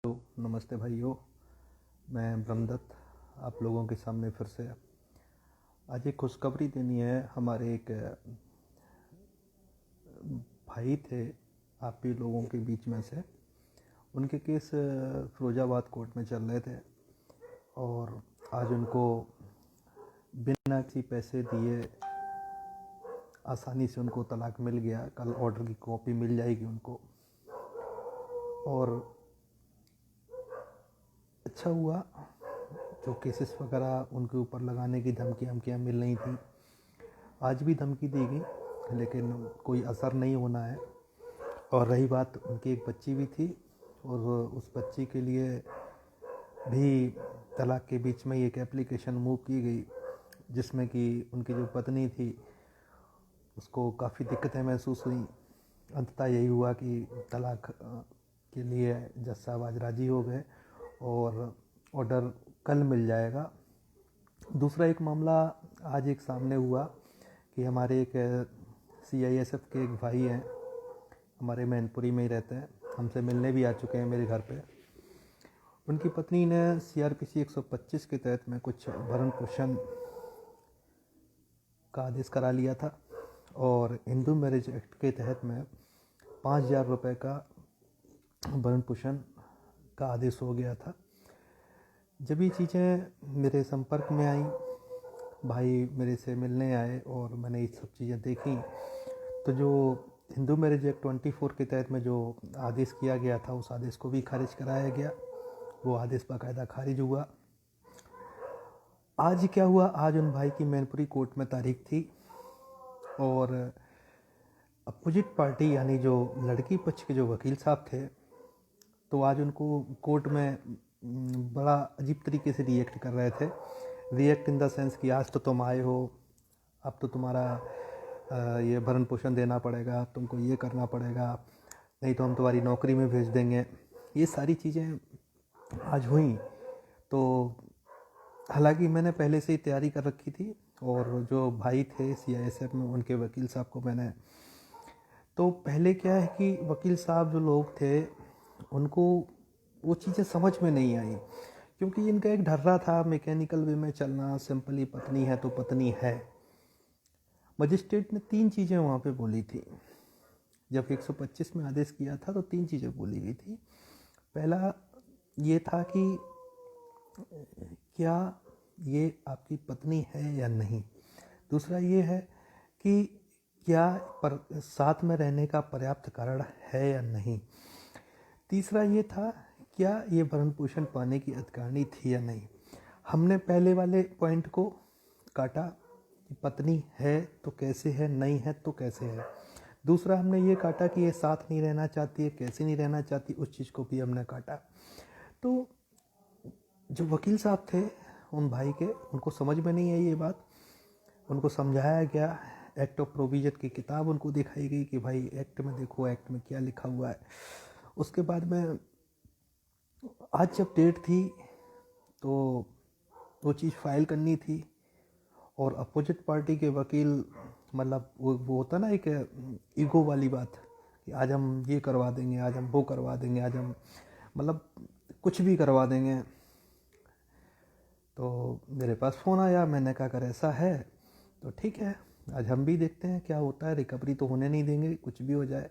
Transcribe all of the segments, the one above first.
नमस्ते भाइयों। मैं ब्रह्मदत्त आप लोगों के सामने फिर से आज एक खुशखबरी देनी है। हमारे एक भाई थे आप ही लोगों के बीच में से, उनके केस फिरोजाबाद कोर्ट में चल रहे थे और आज उनको बिना किसी पैसे दिए आसानी से उनको तलाक मिल गया। कल ऑर्डर की कॉपी मिल जाएगी उनको। और अच्छा हुआ, जो केसेस वगैरह उनके ऊपर लगाने की धमकियाँ मिल रही थी, आज भी धमकी दी गई लेकिन कोई असर नहीं होना है। और रही बात, उनकी एक बच्ची भी थी और उस बच्ची के लिए भी तलाक के बीच में एक एप्लीकेशन मूव की गई, जिसमें कि उनकी जो पत्नी थी उसको काफ़ी दिक्कतें महसूस हुई। अंततः यही हुआ कि तलाक के लिए जज साहब आज राज़ी हो गए और ऑर्डर कल मिल जाएगा। दूसरा एक मामला आज एक सामने हुआ कि हमारे एक CISF के एक भाई हैं, हमारे मैनपुरी में ही रहते हैं, हमसे मिलने भी आ चुके हैं मेरे घर पे। उनकी पत्नी ने CRPC 125 के तहत में कुछ भरण पोषण का आदेश करा लिया था और हिंदू मैरिज एक्ट के तहत में 5,000 रुपये का भरण पोषण का आदेश हो गया था। जब ये चीज़ें मेरे संपर्क में आई, भाई मेरे से मिलने आए और मैंने ये सब चीज़ें देखी, तो जो हिंदू मैरिज एक्ट 24 के तहत में जो आदेश किया गया था उस आदेश को भी खारिज कराया गया। वो आदेश बाकायदा खारिज हुआ। आज क्या हुआ, आज उन भाई की मैनपुरी कोर्ट में तारीख थी और अपोजिट पार्टी यानी जो लड़की पक्ष के जो वकील साहब थे, तो आज उनको कोर्ट में बड़ा अजीब तरीके से रिएक्ट कर रहे थे। रिएक्ट इन द सेंस कि आज तो तुम आए हो, अब तो तुम्हारा ये भरण पोषण देना पड़ेगा, तुमको ये करना पड़ेगा, नहीं तो हम तुम्हारी नौकरी में भेज देंगे। ये सारी चीज़ें आज हुई। तो हालांकि मैंने पहले से ही तैयारी कर रखी थी और जो भाई थे CISF में, उनके वकील साहब को मैंने, तो पहले क्या है कि वकील साहब जो लोग थे उनको वो चीज़ें समझ में नहीं आई, क्योंकि इनका एक ढर्रा था मैकेनिकल वे में चलना, सिंपली पत्नी है तो पत्नी है। मजिस्ट्रेट ने 3 चीज़ें वहाँ पे बोली थी। जब 125 में आदेश किया था तो 3 चीज़ें बोली गई थी। पहला ये था कि क्या ये आपकी पत्नी है या नहीं। दूसरा ये है कि क्या साथ में रहने का पर्याप्त कारण है या नहीं। तीसरा ये था, क्या ये भरण पोषण पाने की अधिकारिणी थी या नहीं। हमने पहले वाले पॉइंट को काटा कि पत्नी है तो कैसे है, नहीं है तो कैसे है। दूसरा हमने ये काटा कि ये साथ नहीं रहना चाहती है, कैसे नहीं रहना चाहती, उस चीज़ को भी हमने काटा। तो जो वकील साहब थे उन भाई के, उनको समझ में नहीं आई ये बात। उनको समझाया गया, एक्ट ऑफ प्रोविजन की किताब उनको दिखाई गई कि भाई एक्ट में देखो, एक्ट में क्या लिखा हुआ है। उसके बाद में आज जब डेट थी तो वो चीज़ फाइल करनी थी और अपोजिट पार्टी के वकील, मतलब वो होता ना एक ईगो वाली बात कि आज हम ये करवा देंगे, आज हम वो करवा देंगे, आज हम मतलब कुछ भी करवा देंगे। तो मेरे पास फ़ोन आया, मैंने कहा अगर ऐसा है तो ठीक है, आज हम भी देखते हैं क्या होता है, रिकवरी तो होने नहीं देंगे, कुछ भी हो जाए।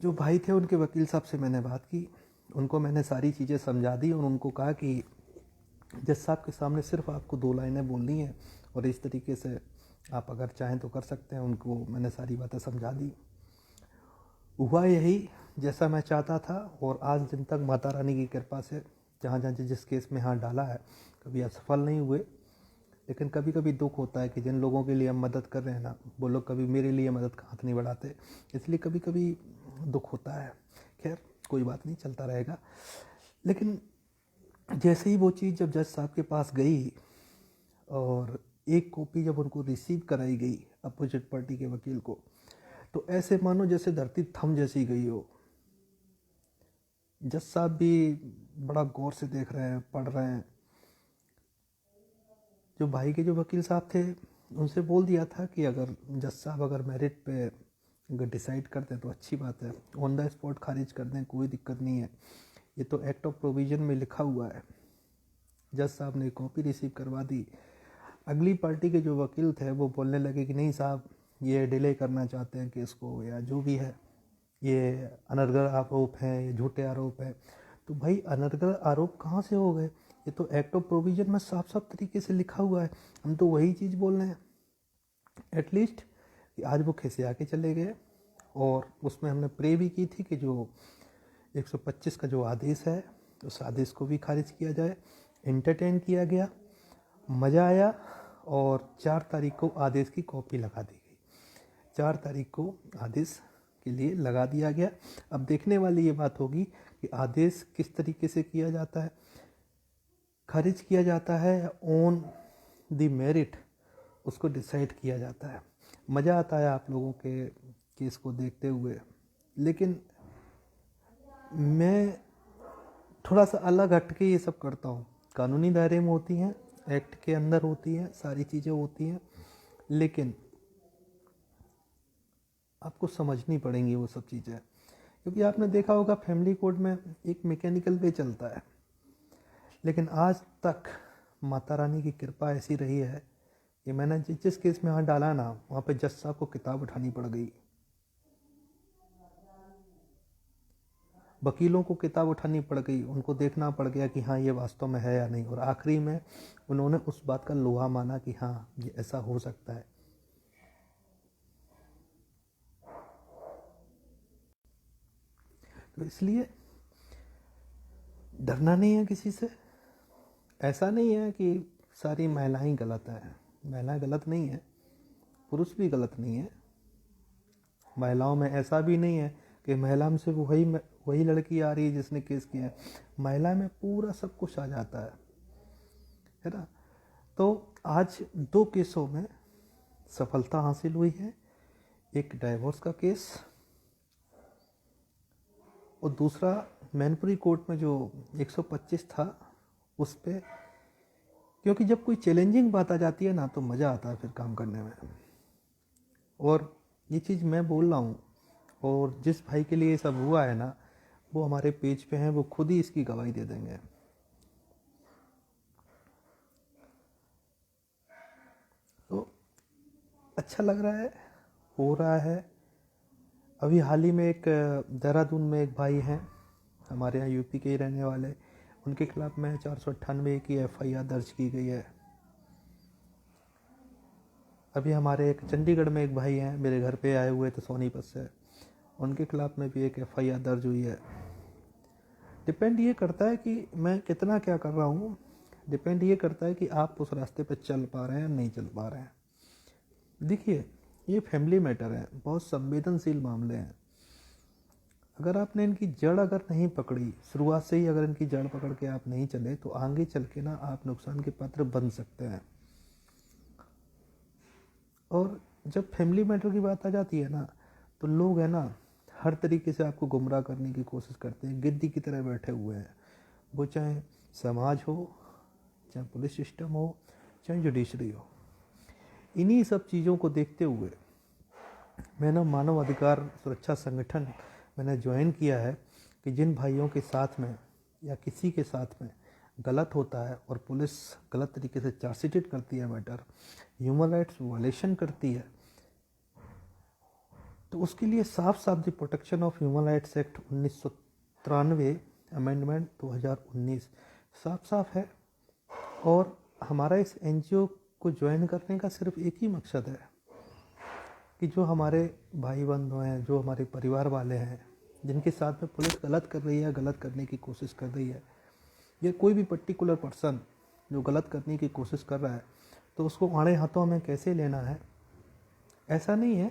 जो भाई थे उनके वकील साहब से मैंने बात की, उनको मैंने सारी चीज़ें समझा दी और उनको कहा कि जज साहब के सामने सिर्फ आपको 2 लाइनें बोलनी है और इस तरीके से आप अगर चाहें तो कर सकते हैं। उनको मैंने सारी बातें समझा दी। हुआ यही जैसा मैं चाहता था और आज दिन तक माता रानी की कृपा से जहाँ जहाँ जिस केस में हाथ डाला है कभी असफल नहीं हुए। लेकिन कभी कभी दुख होता है कि जिन लोगों के लिए हम मदद कर रहे हैं ना, वो लोग कभी मेरे लिए मदद का हाथ नहीं बढ़ाते, इसलिए कभी कभी दुख होता है। खैर कोई बात नहीं, चलता रहेगा। लेकिन जैसे ही वो चीज़ जब जज साहब के पास गई और एक कॉपी जब उनको रिसीव कराई गई अपोजिट पार्टी के वकील को, तो ऐसे मानो जैसे धरती थम जैसी गई हो। जज साहब भी बड़ा गौर से देख रहे हैं, पढ़ रहे हैं। जो भाई के जो वकील साहब थे उनसे बोल दिया था कि अगर जज साहब अगर मेरिट पे अगर डिसाइड कर दें तो अच्छी बात है, ऑन द स्पॉट खारिज कर दें कोई दिक्कत नहीं है। ये तो एक्ट ऑफ प्रोविज़न में लिखा हुआ है। जज साहब ने कॉपी रिसीव करवा दी, अगली पार्टी के जो वकील थे वो बोलने लगे कि नहीं साहब ये डिले करना चाहते हैं केस को, या जो भी है ये अनर्गल आरोप हैं, ये झूठे आरोप हैं। तो भाई अनर्गल आरोप कहाँ से हो गए? ये तो एक्ट ऑफ प्रोविज़न में साफ साफ तरीके से लिखा हुआ है, हम तो वही चीज़ बोल रहे हैं। एटलीस्ट आज वो खिसिया के चले गए, और उसमें हमने प्रे भी की थी कि जो 125 का जो आदेश है उस आदेश को भी खारिज किया जाए। एंटरटेन किया गया, मज़ा आया, और 4 तारीख को आदेश की कॉपी लगा दी गई। 4 तारीख को आदेश के लिए लगा दिया गया। अब देखने वाली ये बात होगी कि आदेश किस तरीके से किया जाता है, खारिज किया जाता है, ऑन द मेरिट उसको डिसाइड किया जाता है। मज़ा आता है आप लोगों के केस को देखते हुए, लेकिन मैं थोड़ा सा अलग हट के ये सब करता हूँ। कानूनी दायरे में होती हैं, एक्ट के अंदर होती हैं, सारी चीज़ें होती हैं, लेकिन आपको समझनी पड़ेंगी वो सब चीज़ें। क्योंकि आपने देखा होगा फैमिली कोर्ट में एक मैकेनिकल वे चलता है, लेकिन आज तक माता रानी की कृपा ऐसी रही है कि मैंने जिस केस में हाथ डाला ना, वहाँ पे जज साहब को किताब उठानी पड़ गई, वकीलों को किताब उठानी पड़ गई, उनको देखना पड़ गया कि हाँ ये वास्तव में है या नहीं, और आखिरी में उन्होंने उस बात का लोहा माना कि हाँ ये ऐसा हो सकता है। तो इसलिए डरना नहीं है किसी से। ऐसा नहीं है कि सारी महिलाएं गलत हैं, महिलाएं गलत नहीं है, पुरुष भी गलत नहीं है। महिलाओं में ऐसा भी नहीं है कि महिला में सिर्फ वही लड़की आ रही है जिसने केस किया है, महिला में पूरा सब कुछ आ जाता है ना। तो आज 2 केसों में सफलता हासिल हुई है, एक डाइवोर्स का केस और दूसरा मैनपुरी कोर्ट में जो 125 था उस पे। क्योंकि जब कोई चैलेंजिंग बात आ जाती है ना तो मज़ा आता है फिर काम करने में। और ये चीज़ मैं बोल रहा हूँ, और जिस भाई के लिए ये सब हुआ है ना वो हमारे पेज पे हैं, वो खुद ही इसकी गवाही दे देंगे। तो अच्छा लग रहा है, हो रहा है। अभी हाल ही में एक देहरादून में एक भाई हैं हमारे यहाँ यूपी के ही रहने वाले, उनके खिलाफ में 498 की FIR दर्ज की गई है। अभी हमारे एक चंडीगढ़ में एक भाई हैं, मेरे घर पे आए हुए थे सोनीपत से, उनके खिलाफ में भी एक FIR दर्ज हुई है। डिपेंड ये करता है कि मैं कितना क्या कर रहा हूँ, डिपेंड ये करता है कि आप उस रास्ते पे चल पा रहे हैं या नहीं चल पा रहे हैं। देखिए ये फैमिली मैटर है, बहुत संवेदनशील मामले हैं। अगर आपने इनकी जड़ अगर नहीं पकड़ी, शुरुआत से ही अगर इनकी जड़ पकड़ के आप नहीं चले तो आगे चल के ना आप नुकसान के पात्र बन सकते हैं। और जब फैमिली मैटर की बात आ जाती है ना तो लोग है ना हर तरीके से आपको गुमराह करने की कोशिश करते हैं, गिद्दी की तरह बैठे हुए हैं। वो चाहे समाज हो, चाहे पुलिस सिस्टम हो, चाहे जुडिशरी हो। इन्हीं सब चीज़ों को देखते हुए मैंने मानव अधिकार सुरक्षा संगठन मैंने ज्वाइन किया है कि जिन भाइयों के साथ में या किसी के साथ में गलत होता है और पुलिस गलत तरीके से चार्जशीट करती है मैटर, ह्यूमन राइट्स वायलेशन करती है, तो उसके लिए साफ साफ the protection of human rights act 1993 amendment 2019 साफ साफ है। और हमारा इस NGO को ज्वाइन करने का सिर्फ एक ही मकसद है कि जो हमारे भाई बंधु हैं, जो हमारे परिवार वाले हैं, जिनके साथ में पुलिस गलत कर रही है, गलत करने की कोशिश कर रही है, या कोई भी पर्टिकुलर पर्सन जो गलत करने की कोशिश कर रहा है, तो उसको आड़े हाथों हमें कैसे लेना है। ऐसा नहीं है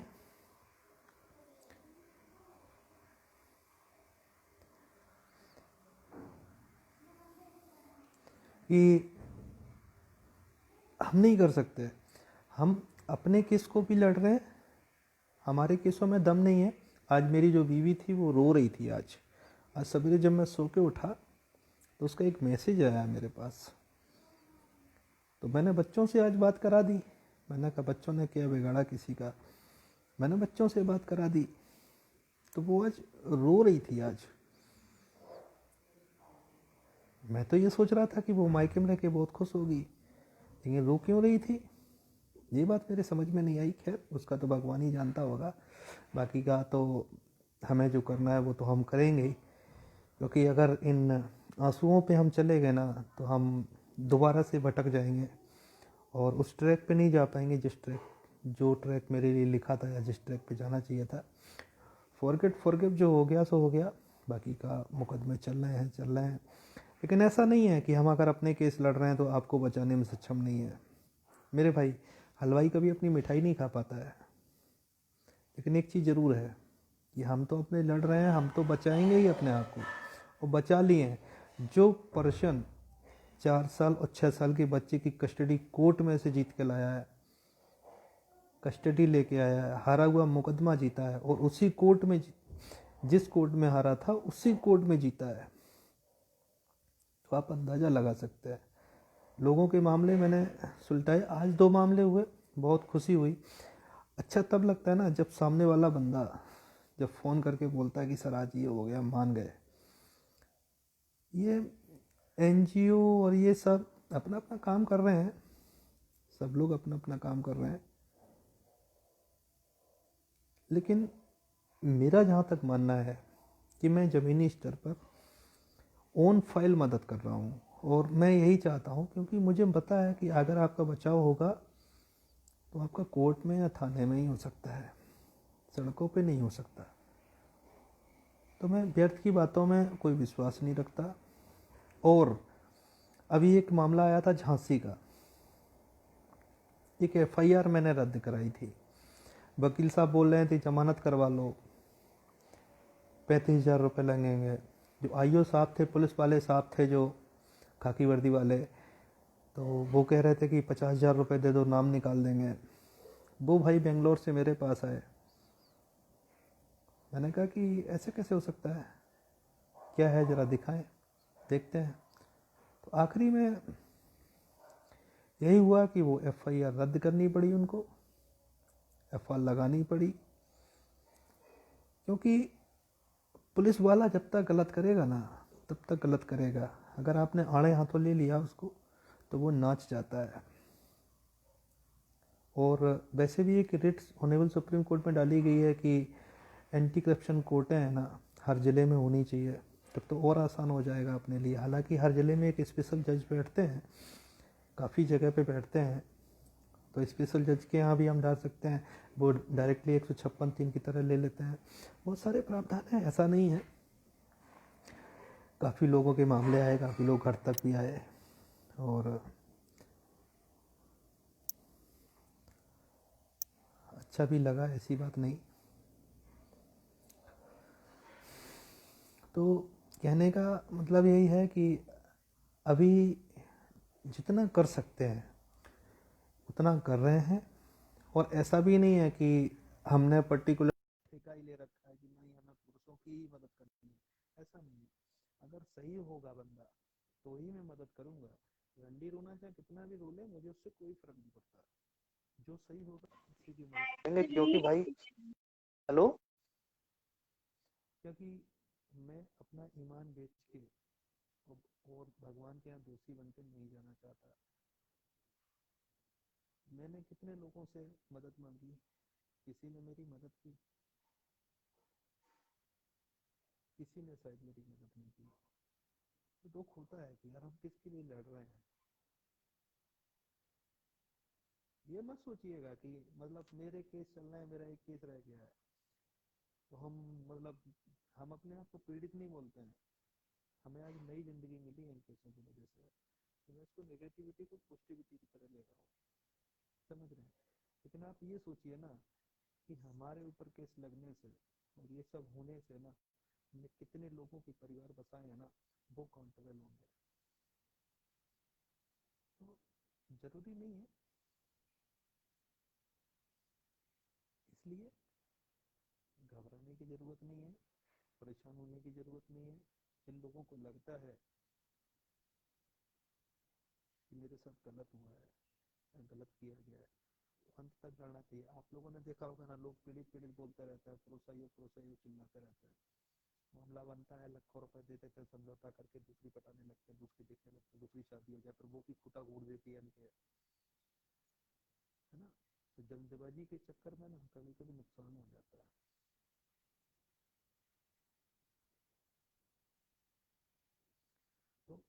कि हम नहीं कर सकते, हम अपने केस को भी लड़ रहे हैं, हमारे केसों में दम नहीं है। आज मेरी जो बीवी थी वो रो रही थी। आज सवेरे जब मैं सो के उठा तो उसका एक मैसेज आया मेरे पास, तो मैंने बच्चों से आज बात करा दी। मैंने कहा बच्चों ने क्या बिगाड़ा किसी का, मैंने बच्चों से बात करा दी। तो वो आज रो रही थी आज। मैं तो ये सोच रहा था कि वो मायके में रह के बहुत खुश होगी, लेकिन रो क्यों रही थी ये बात मेरे समझ में नहीं आई। खैर उसका तो भगवान ही जानता होगा, बाकी का तो हमें जो करना है वो तो हम करेंगे ही। क्योंकि अगर इन आंसुओं पे हम चले गए ना तो हम दोबारा से भटक जाएंगे और उस ट्रैक पे नहीं जा पाएंगे जो ट्रैक मेरे लिए लिखा था या जिस ट्रैक पे जाना चाहिए था। फॉरगेट फॉरगिव जो हो गया सो हो गया, बाकी का मुकदमे चल रहे हैं। लेकिन ऐसा नहीं है कि हम अगर अपने केस लड़ रहे हैं तो आपको बचाने में सक्षम नहीं है। मेरे भाई, हलवाई कभी अपनी मिठाई नहीं खा पाता है, लेकिन एक चीज़ ज़रूर है कि हम तो अपने लड़ रहे हैं, हम तो बचाएंगे ही अपने आप को, और बचा लिए हैं। जो पर्सन 4 साल और 6 साल के बच्चे की कस्टडी कोर्ट में से जीत के लाया है, कस्टडी लेके आया है, हारा हुआ मुकदमा जीता है, और उसी कोर्ट में जिस कोर्ट में हारा था उसी कोर्ट में जीता है, तो आप अंदाज़ा लगा सकते हैं। लोगों के मामले मैंने सुलटाए, आज 2 मामले हुए, बहुत खुशी हुई। अच्छा तब लगता है ना जब सामने वाला बंदा जब फ़ोन करके बोलता है कि सर आज ये हो गया, मान गए। ये एनजीओ और ये सब अपना अपना काम कर रहे हैं, सब लोग अपना अपना काम कर रहे हैं, लेकिन मेरा जहाँ तक मानना है कि मैं ज़मीनी स्तर पर ऑन फाइल मदद कर रहा हूँ, और मैं यही चाहता हूँ क्योंकि मुझे पता है कि अगर आपका बचाव होगा तो आपका कोर्ट में या थाने में ही हो सकता है, सड़कों पे नहीं हो सकता। तो मैं व्यर्थ की बातों में कोई विश्वास नहीं रखता। और अभी एक मामला आया था झांसी का, एक एफआईआर मैंने रद्द कराई थी। वकील साहब बोल रहे थे जमानत करवा लो, 35,000 रुपये लगेंगे। जो आईओ साहब थे, पुलिस वाले साहब थे जो खाकी वर्दी वाले, तो वो कह रहे थे कि 50,000 रुपये दे दो, नाम निकाल देंगे। वो भाई बेंगलोर से मेरे पास आए, मैंने कहा कि ऐसे कैसे हो सकता है, क्या है ज़रा दिखाएं, देखते हैं। तो आखिरी में यही हुआ कि वो एफआईआर रद्द करनी पड़ी उनको, एफआईआर लगानी पड़ी, क्योंकि पुलिस वाला जब तक गलत करेगा ना तब तक गलत करेगा। अगर आपने आड़े हाथों ले लिया उसको तो वो नाच जाता है। और वैसे भी एक रिट ऑनरेबल सुप्रीम कोर्ट में डाली गई है कि एंटी करप्शन कोर्टें हैं ना हर ज़िले में होनी चाहिए, तब तो और आसान हो जाएगा अपने लिए। हालांकि हर ज़िले में एक स्पेशल जज बैठते हैं, काफ़ी जगह पे बैठते हैं, तो स्पेशल जज के यहाँ भी हम डाल सकते हैं, वो डायरेक्टली 156(3) की तरह ले लेते हैं। बहुत सारे प्रावधान हैं, ऐसा नहीं है। काफ़ी लोगों के मामले आए, काफ़ी लोग घर तक भी आए, और अच्छा भी लगा, ऐसी बात नहीं। तो कहने का मतलब यही है कि अभी जितना कर सकते हैं उतना कर रहे हैं, और ऐसा भी नहीं है कि हमने पर्टिकुलर ठेका ही ले रखा है कि नहीं हमें पुरुषों की ही मदद करनी है, ऐसा नहीं है। अगर सही होगा बंदा तो ही मैं मदद करूंगा। रंडी रोना चाहे कितना भी रोले, मुझे उससे कोई फर्क नहीं पड़ता, जो सही होगा उसी की मदद करेंगे। क्योंकि भाई, हेलो, क्योंकि मैं अपना ईमान बेच के और भगवान के यहाँ दोषी बनकर नहीं जाना चाहता। मैंने कितने लोगों से मदद मांगी, किसी ने मेरी मदद की, किसी ने शायद मेरी मदद नहीं की। तो दुख होता है कि यार हम किसके लिए लड़ रहे हैं। ये मत सोचिएगा कि मतलब मेरे केस चल रहे हैं, मेरा एक केस रह गया है तो हम मतलब हम अपने आप को पीड़ित नहीं बोलते हैं। हमें आज नई जिंदगी मिली है इन केसों की वजह से, तो मैं इसको नेगेटिविटी को पॉजिटिविटी की तरह ले रहा हूँ, समझ रहे हैं। लेकिन आप ये सोचिए ना कि हमारे ऊपर केस लगने से और ये सब होने से ना हमने कितने लोगों के परिवार बसाए हैं ना, वो काउंटेबल होंगे। तो जरूरी नहीं है, इसलिए घबराने की जरूरत नहीं है, परेशान होने की जरूरत नहीं है। जिन लोगों को लगता है कि मेरे साथ गलत हुआ है, गलत किया गया है, अंत तक लड़ना चाहिए। आप लोगों ने देखा होगा ना, लोग पीड़ित पीड़ित बोलते रहते हैं, प्रोत्साहित चिल्लाते रहते हैं। मामला बनता है, लाखों रुपए दे देते हैं, समझौता करके दूसरी पटाने लगते हैं, दूसरी देखने लगते हैं, दूसरी शादी हो जाए, फिर वो भी खुटा घूट देती है इनके, है ना। तो जल्दबाजी के चक्कर में ना कभी कभी नुकसान हो जाता है। तो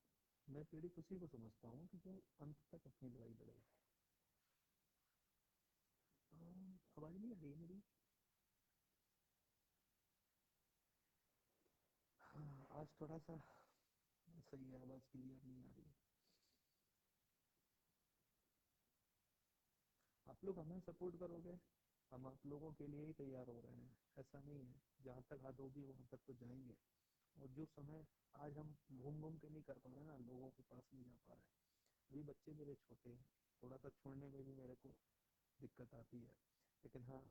मैं पीड़ित उसी को समझता हूँ कि जो अंत तक अपनी लड़ाई लड़े। आवाज नहीं आ रही है मेरी? हाँ, आज थोड़ा सा सही है, आवाज क्लियर नहीं आ रही। आप लोग हमें सपोर्ट करोगे, हम आप लोगों के लिए ही तैयार हो रहे हैं। ऐसा नहीं है, जहाँ तक हद होगी वहां तक तो जाएंगे। और जो समय आज हम घूम घूम के नहीं कर पा रहे ना, लोगों के पास नहीं जा पा रहे, अभी बच्चे मेरे छोटे हैं, थोड़ा सा छोड़ने में भी मेरे को दिक्कत आती है। लेकिन हाँ,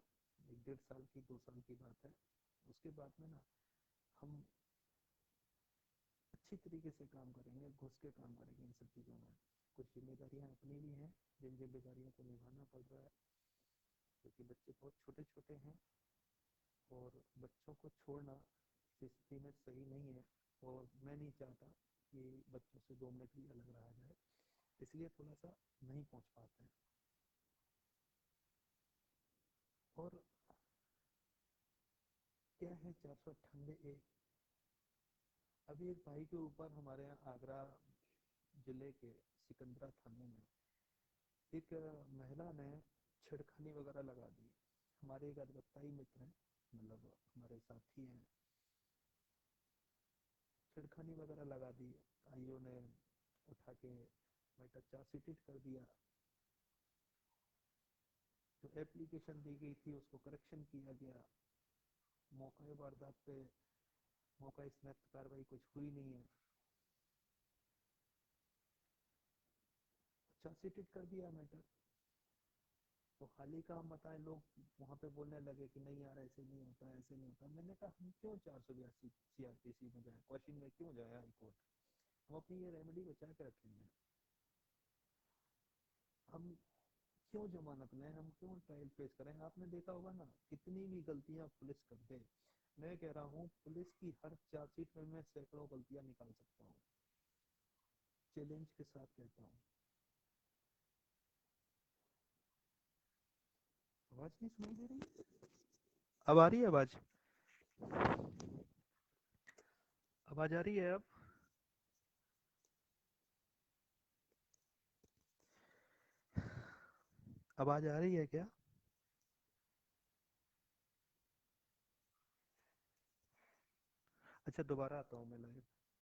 1 1.5 साल की 2 साल की बात है, उसके बाद में ना हम अच्छी तरीके से काम करेंगे, घुस के काम करेंगे इन सब चीज़ों में। कुछ जिम्मेदारियां अपनी भी हैं, जिन जिम्मेदारियों को निभाना पड़ रहा है, क्योंकि बच्चे बहुत छोटे छोटे हैं। और बच्चों को छोड़ना इस स्थिति में सही नहीं है, और मैं नहीं चाहता कि बच्चों से 2 मिनट भी अलग रहा जाए, इसलिए थोड़ा सा नहीं पहुंच पाते हैं। और क्या है 498 ए, अभी एक भाई के ऊपर हमारे यहाँ आगरा जिले के सिकंदरा थाने में एक महिला ने छेड़खानी वगैरह लगा दी। हमारे एक अधिवक्ता मित्र हैं, मतलब हमारे साथी हैं, छेड़खानी वगैरह लगा दी। आईओ ने उठा के मैटर चार्जशीट कर दिया। जो एप्लीकेशन दी गई थी उसको करेक्शन किया गया। मौका वारदात पे मौका स्नैप कार्रवाई कुछ हुई नहीं है, चार्जशीट कर दिया मैटर। तो हाल ही का हम बताएं, लोग वहां पे बोलने लगे कि नहीं यार ऐसे नहीं होता, ऐसे नहीं होता। मैंने कहा हम क्यों 482 सीआरपीसी में जाए, क्वेश्चन में क्यों जाए हाई कोर्ट, हम अपनी ये रेमेडी बचा के रखेंगे। हम क्यों जमानत लें, हम क्यों ट्रायल पेश करें। आपने देखा होगा ना, कितनी भी गलतियां पुलिस कर दे, मैं कह रहा हूँ पुलिस की हर चार्जशीट में मैं सैकड़ों गलतियां निकाल सकता हूँ, चैलेंज के साथ कहता हूँ। आवाज नहीं सुनाई दे रही? अब आ रही है आवाज? आवाज आ रही है अब? आवाज आ रही है क्या? अच्छा, दोबारा आता हूँ मैं लाइव।